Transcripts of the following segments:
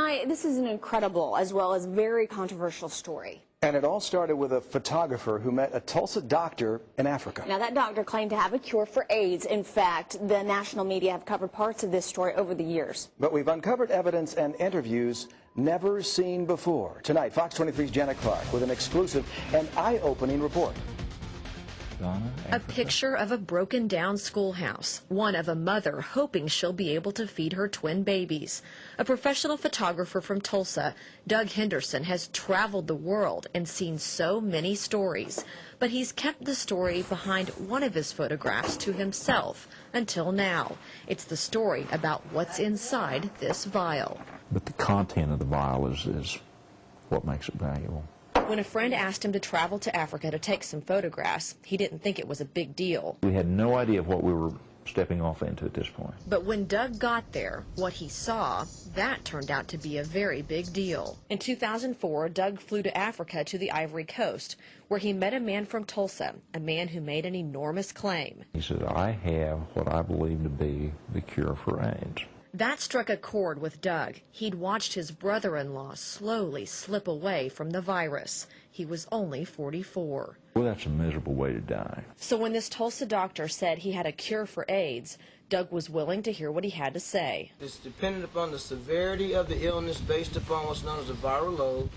Tonight, this is an incredible as well as very controversial story. And it all started with a photographer who met a Tulsa doctor in Africa. Now, that doctor claimed to have a cure for AIDS. In fact, the national media have covered parts of this story over the years. But we've uncovered evidence and interviews never seen before. Tonight, Fox 23's Janet Clark with an exclusive and eye-opening report. A picture of a broken-down schoolhouse, one of a mother hoping she'll be able to feed her twin babies. A professional photographer from Tulsa, Doug Henderson, has traveled the world and seen so many stories. But he's kept the story behind one of his photographs to himself until now. It's the story about what's inside this vial. But the content of the vial is what makes it valuable. When a friend asked him to travel to Africa to take some photographs, he didn't think it was a big deal. We had no idea of what we were stepping off into at this point. But when Doug got there, what he saw, that turned out to be a very big deal. In 2004, Doug flew to Africa to the Ivory Coast, where he met a man from Tulsa, a man who made an enormous claim. He said, I have what I believe to be the cure for AIDS. That struck a chord with Doug. He'd watched his brother-in-law slowly slip away from the virus. He was only 44. Well, that's a miserable way to die. So when this Tulsa doctor said he had a cure for AIDS, Doug was willing to hear what he had to say. It's dependent upon the severity of the illness based upon what's known as a viral load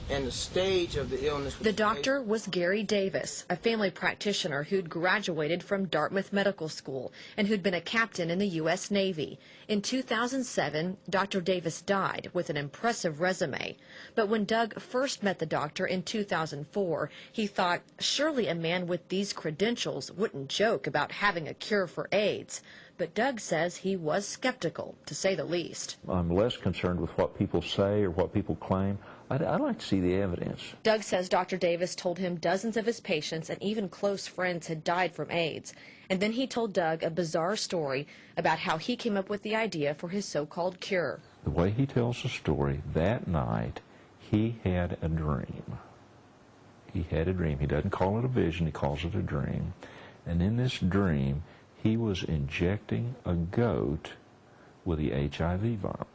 and the stage of the illness. The doctor was Gary Davis, a family practitioner who'd graduated from Dartmouth Medical School and who'd been a captain in the U.S. Navy. In 2007, Dr. Davis died with an impressive resume. But when Doug first met the doctor in 2004, he thought surely a man with these credentials wouldn't joke about having a cure for AIDS. But Doug says he was skeptical, to say the least. I'm less concerned with what people say or what people claim. I'd like to see the evidence. Doug says Dr. Davis told him dozens of his patients and even close friends had died from AIDS. And then he told Doug a bizarre story about how he came up with the idea for his so-called cure. The way he tells the story, that night he had a dream. He had a dream. He doesn't call it a vision, he calls it a dream. And in this dream, he was injecting a goat with the HIV virus.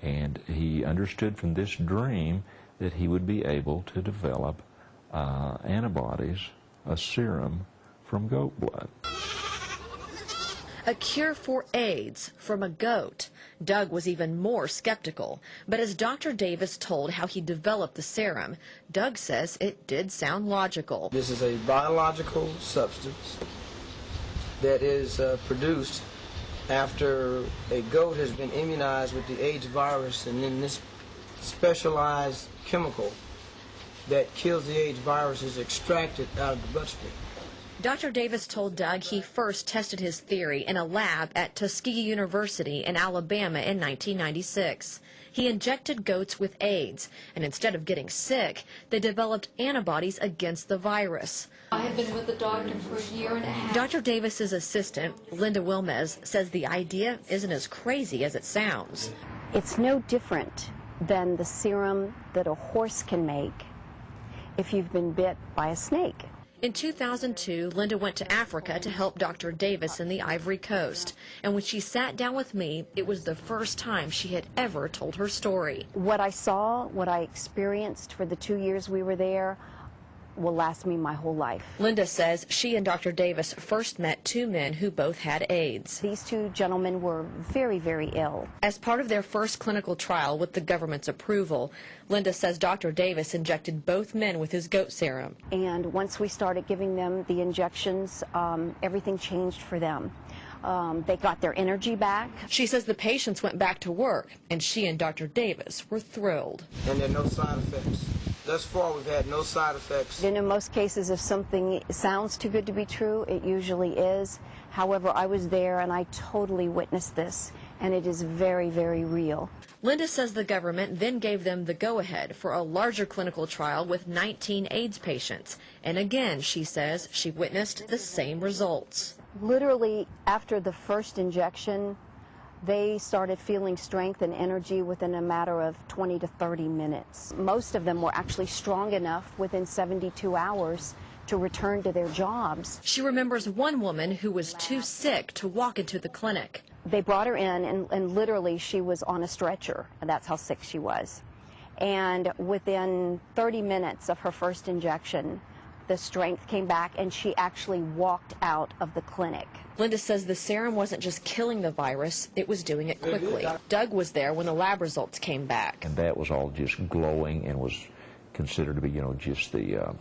And he understood from this dream that he would be able to develop antibodies, a serum from goat blood. A cure for AIDS from a goat. Doug was even more skeptical. But as Dr. Davis told how he developed the serum, Doug says it did sound logical. This is a biological substance that is produced after a goat has been immunized with the AIDS virus, and then this specialized chemical that kills the AIDS virus is extracted out of the bloodstream. Dr. Davis told Doug he first tested his theory in a lab at Tuskegee University in Alabama in 1996. He injected goats with AIDS, and instead of getting sick, they developed antibodies against the virus. I have been with the doctor for a year and a half. Dr. Davis's assistant, Linda Wilmez, says the idea isn't as crazy as it sounds. It's no different than the serum that a horse can make if you've been bit by a snake. In 2002, Linda went to Africa to help Dr. Davis in the Ivory Coast. And when she sat down with me, it was the first time she had ever told her story. What I saw, what I experienced for the 2 years we were there, will last me my whole life. Linda says she and Dr. Davis first met two men who both had AIDS. These two gentlemen were very, very ill. As part of their first clinical trial with the government's approval, Linda says Dr. Davis injected both men with his goat serum. And once we started giving them the injections, everything changed for them. They got their energy back. She says the patients went back to work, and she and Dr. Davis were thrilled. And there are no side effects. Thus far, we've had no side effects. And in most cases, if something sounds too good to be true, it usually is. However, I was there and I totally witnessed this, and it is very, very real. Linda says the government then gave them the go-ahead for a larger clinical trial with 19 AIDS patients. And again, she says she witnessed the same results. Literally, after the first injection, they started feeling strength and energy within a matter of 20 to 30 minutes. Most of them were actually strong enough within 72 hours to return to their jobs. She remembers one woman who was too sick to walk into the clinic. They brought her in, and literally she was on a stretcher. That's how sick she was. And within 30 minutes of her first injection, the strength came back, and she actually walked out of the clinic. Linda says the serum wasn't just killing the virus, it was doing it quickly. Doug was there when the lab results came back. And that was all just glowing and was considered to be, just the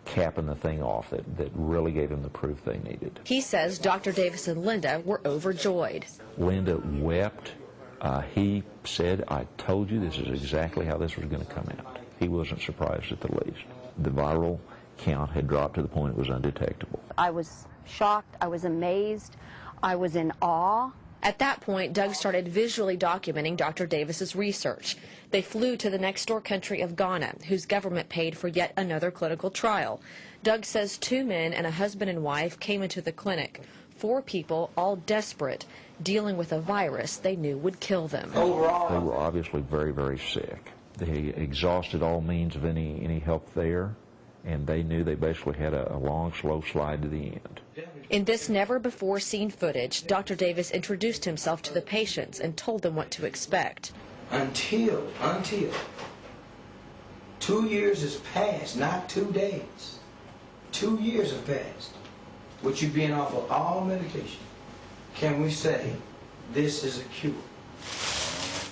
capping the thing off that really gave them the proof they needed. He says Dr. Davis and Linda were overjoyed. Linda wept. He said, "I told you this is exactly how this was going to come out." He wasn't surprised at the least. The viral count had dropped to the point it was undetectable. I was shocked, I was amazed, I was in awe. At that point, Doug started visually documenting Dr. Davis's research. They flew to the next door country of Ghana, whose government paid for yet another clinical trial. Doug says 2 men and a husband and wife came into the clinic. 4 people, all desperate, dealing with a virus they knew would kill them. They were obviously very, very sick. They exhausted all means of any help there, and they knew they basically had a long, slow slide to the end. In this never-before-seen footage, Dr. Davis introduced himself to the patients and told them what to expect. Until 2 years has passed, not 2 days. 2 years have passed, with you being off of all medication, can we say this is a cure?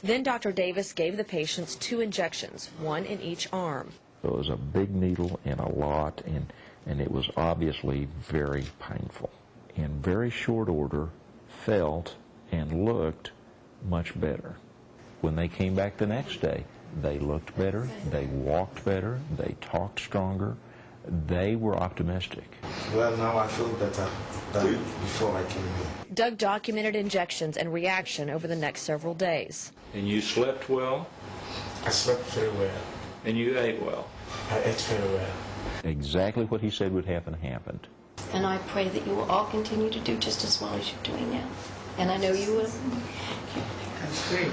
Then Dr. Davis gave the patients 2 injections, 1 in each arm. It was a big needle and a lot, and it was obviously very painful. In very short order, felt and looked much better. When they came back the next day, they looked better, they walked better, they talked stronger, they were optimistic. Well, now I feel better than before I came here. Doug documented injections and reaction over the next several days. And you slept well? I slept very well. And you ate well? I ate very well. Exactly what he said would happen happened. And I pray that you will all continue to do just as well as you're doing now. And I know you will. That's great.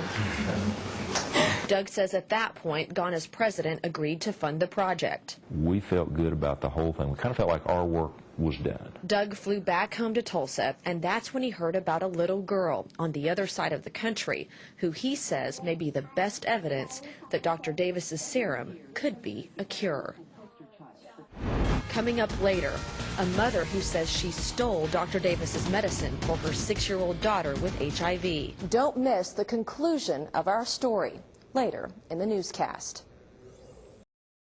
Doug says at that point, Ghana's president agreed to fund the project. We felt good about the whole thing. We kind of felt like our work was done. Doug flew back home to Tulsa, and that's when he heard about a little girl on the other side of the country who he says may be the best evidence that Dr. Davis's serum could be a cure. Coming up later, a mother who says she stole Dr. Davis's medicine for her 6-year-old daughter with HIV. Don't miss the conclusion of our story later in the newscast.